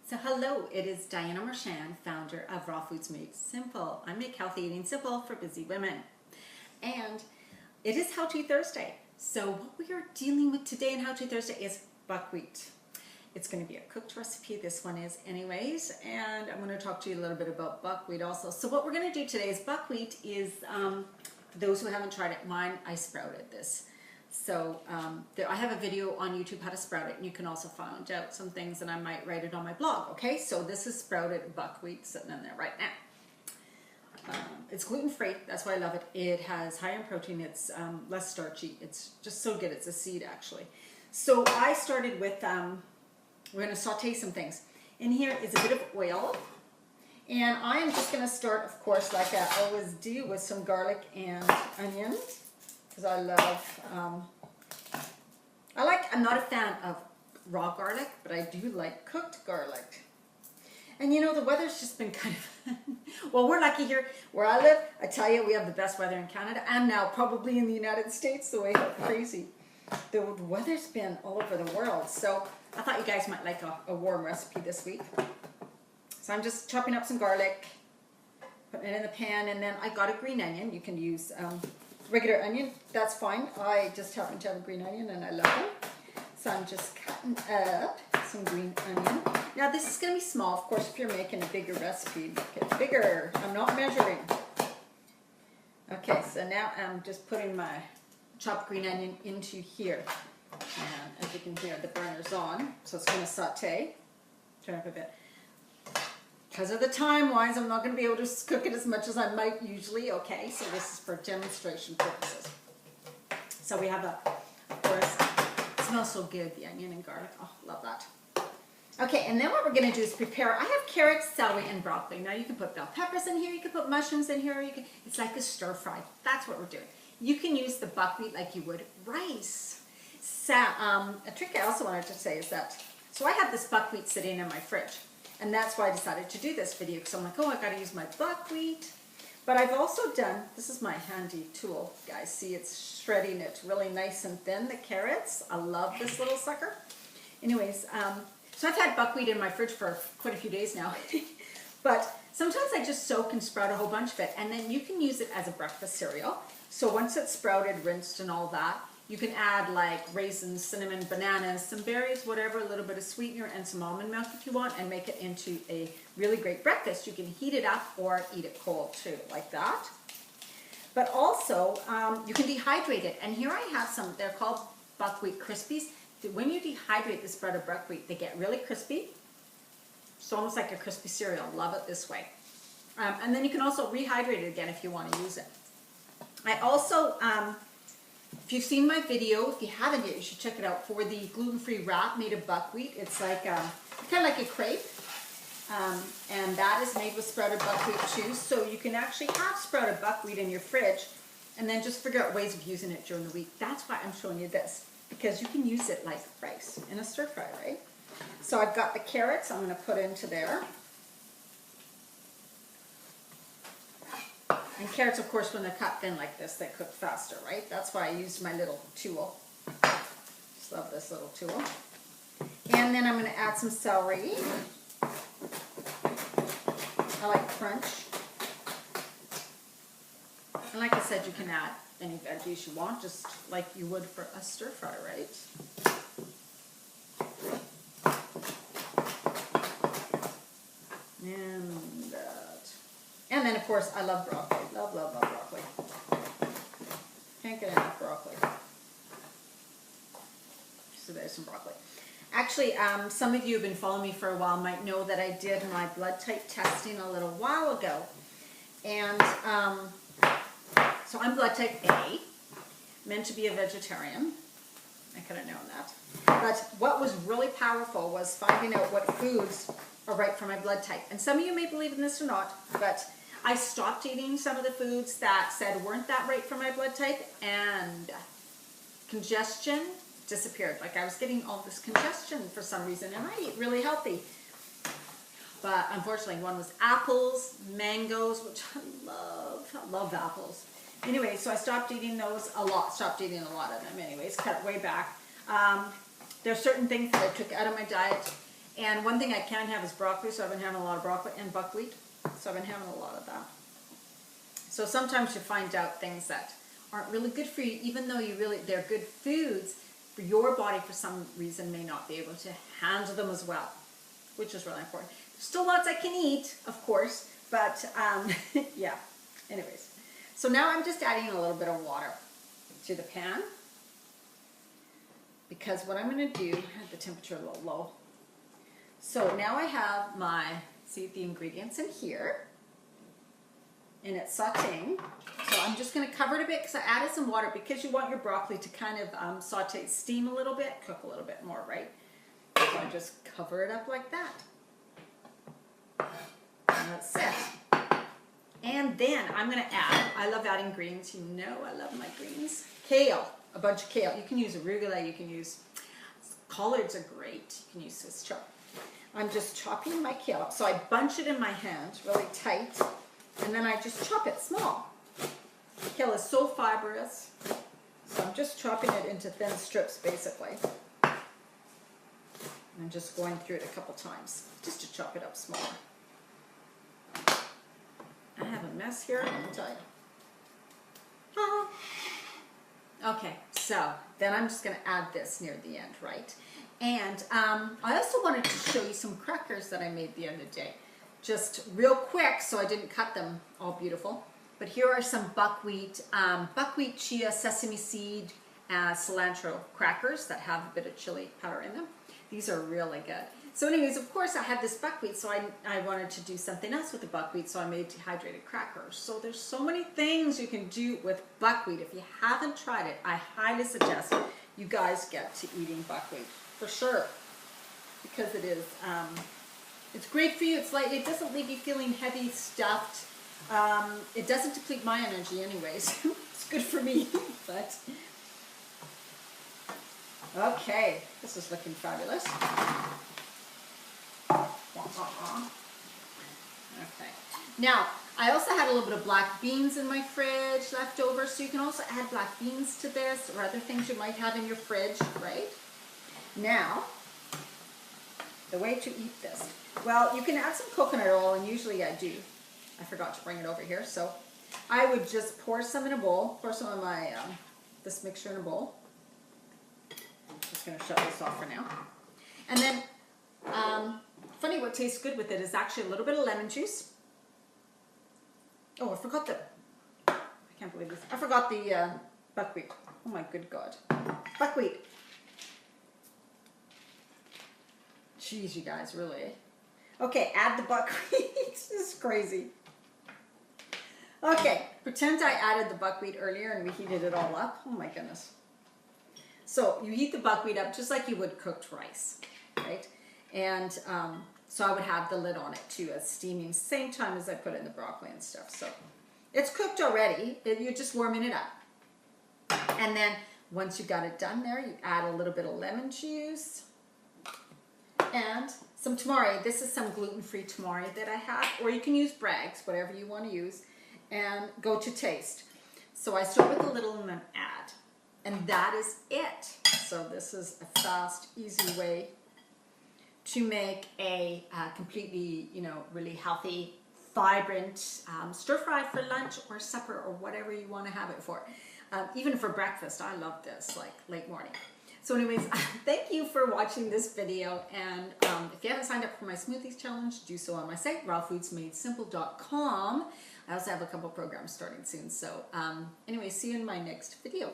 So hello, it is Diana Marchand, founder of Raw Foods Made Simple. I make healthy eating simple for busy women. And it is How To Thursday. So what we are dealing with today in How To Thursday is buckwheat. It's going to be a cooked recipe, this one is anyways, and I'm going to talk to you a little bit about buckwheat also. So what we're going to do today is buckwheat is, for those who haven't tried it, I sprouted this. So I have a video on YouTube how to sprout it, and you can also find out some things, and I might write it on my blog. Okay, so this is sprouted buckwheat sitting in there right now. It's gluten-free, that's why I love it. It has high in protein, it's less starchy, it's just so good. It's a seed actually. So I started with, we're going to saute some things. In here is a bit of oil, and I am just going to start, of course, like I always do, with some garlic and onion. Because I love, I'm not a fan of raw garlic, but I do like cooked garlic. And you know, the weather's just been kind of, well, we're lucky here where I live. I tell you, we have the best weather in Canada, and now probably in the United States, the way how crazy. The weather's been all over the world. So I thought you guys might like a warm recipe this week. So I'm just chopping up some garlic, putting it in the pan, and then I got a green onion. You can use regular onion, that's fine. I just happen to have a green onion and I love them. So I'm just cutting up some green onion. Now this is going to be small. Of course, if you're making a bigger recipe, make it bigger. I'm not measuring. Okay, so now I'm just putting my chopped green onion into here. And as you can hear, the burner's on, so it's going to saute. Turn up a bit. Because of the time-wise, I'm not going to be able to cook it as much as I might usually. Okay, so this is for demonstration purposes. So we have of course, it smells so good, the onion and garlic. Oh, love that. Okay, and then what we're going to do is prepare. I have carrots, celery, and broccoli. Now you can put bell peppers in here, you can put mushrooms in here. It's like a stir fry. That's what we're doing. You can use the buckwheat like you would rice. So, a trick I also wanted to say is that, so I have this buckwheat sitting in my fridge. And that's why I decided to do this video, because I'm like, oh, I got to use my buckwheat. But I've also done, this is my handy tool, guys. See, it's shredding it really nice and thin, the carrots. I love this little sucker. Anyways, so I've had buckwheat in my fridge for quite a few days now. But sometimes I just soak and sprout a whole bunch of it, and then you can use it as a breakfast cereal. So once it's sprouted, rinsed, and all that, you can add like raisins, cinnamon, bananas, some berries, whatever, a little bit of sweetener, and some almond milk if you want, and make it into a really great breakfast. You can heat it up or eat it cold too, like that. But also, you can dehydrate it. And here I have some, they're called buckwheat crispies. When you dehydrate this bread of buckwheat, they get really crispy. It's almost like a crispy cereal. Love it this way. And then you can also rehydrate it again if you want to use it. I also, if you've seen my video, if you haven't yet, you should check it out, for the gluten-free wrap made of buckwheat. It's like kind of like a crepe, and that is made with sprouted buckwheat too. So you can actually have sprouted buckwheat in your fridge, and then just figure out ways of using it during the week. That's why I'm showing you this, because you can use it like rice in a stir fry, right? So I've got the carrots I'm going to put into there. And carrots, of course, when they're cut thin like this, they cook faster, right? That's why I used my little tool. Just love this little tool. And then I'm going to add some celery. I like crunch. And like I said, you can add any veggies you want, just like you would for a stir fry, right? And then, of course, I love broccoli. Love, love, love broccoli. Can't get enough broccoli. So there's some broccoli. Actually, some of you who have been following me for a while might know that I did my blood type testing a little while ago. And so I'm blood type A, meant to be a vegetarian. I could have known that. But what was really powerful was finding out what foods are right for my blood type. And some of you may believe in this or not, but I stopped eating some of the foods that said weren't that right for my blood type, and congestion disappeared. Like I was getting all this congestion for some reason, and I eat really healthy. But unfortunately, one was apples, mangoes, which I love. I love apples. Anyway, so I stopped eating those a lot. Stopped eating a lot of them anyways, cut it way back. There are certain things that I took out of my diet, And one thing I can have is broccoli, so I've been having a lot of broccoli, and buckwheat, so I've been having a lot of that. So sometimes you find out things that aren't really good for you, even though they're good foods, for your body for some reason may not be able to handle them as well, which is really important. There's still lots I can eat, of course, but yeah, anyways. So now I'm just adding a little bit of water to the pan, because what I'm going to do, I have the temperature a little low. So now I have the ingredients in here, and it's sauteing. So I'm just going to cover it a bit because I added some water, because you want your broccoli to kind of saute, steam a little bit, cook a little bit more, right? So I just cover it up like that. And that's it. And then I'm going to add, I love adding greens. You know I love my greens. Kale, a bunch of kale. You can use arugula, you can use, collards are great. You can use Swiss chard. I'm just chopping my kale up. So I bunch it in my hand really tight, and then I just chop it small. Kale is so fibrous, so I'm just chopping it into thin strips basically. I'm just going through it a couple times just to chop it up smaller. I have a mess here, let me tell you. Okay, so then I'm just going to add this near the end, right? And I also wanted to show you some crackers that I made the other day. Just real quick, so I didn't cut them all beautiful. But here are some buckwheat, chia, sesame seed, cilantro crackers that have a bit of chili powder in them. These are really good. So anyways, of course I had this buckwheat, so I wanted to do something else with the buckwheat, so I made dehydrated crackers. So there's so many things you can do with buckwheat. If you haven't tried it, I highly suggest you guys get to eating buckwheat, for sure. Because it is, it's great for you. It's like, it doesn't leave you feeling heavy, stuffed. It doesn't deplete my energy anyways. It's good for me, but... Okay, this is looking fabulous. Okay. Now, I also had a little bit of black beans in my fridge left over, so you can also add black beans to this, or other things you might have in your fridge, right? Now, the way to eat this. Well, you can add some coconut oil, and usually I do. I forgot to bring it over here, so I would just pour some in a bowl, pour some of my, this mixture in a bowl. Just going to shut this off for now. And then, funny, what tastes good with it is actually a little bit of lemon juice. Oh, I forgot I can't believe this. I forgot the buckwheat. Oh my good God. Buckwheat. Jeez, you guys, really. Okay, add the buckwheat. This is crazy. Okay, pretend I added the buckwheat earlier and we heated it all up. Oh my goodness. So you heat the buckwheat up just like you would cooked rice, right? And so I would have the lid on it too, as steaming, same time as I put in the broccoli and stuff. So it's cooked already. You're just warming it up. And then once you got it done there, you add a little bit of lemon juice and some tamari. This is some gluten-free tamari that I have, or you can use Bragg's, whatever you want to use, and go to taste. So I start with a little and then add. And that is it. So this is a fast, easy way to make a completely, really healthy, vibrant stir fry for lunch or supper or whatever you want to have it for. Even for breakfast, I love this, like late morning. So anyways, thank you for watching this video. And if you haven't signed up for my smoothies challenge, do so on my site, rawfoodsmadesimple.com. I also have a couple programs starting soon. So anyway, see you in my next video.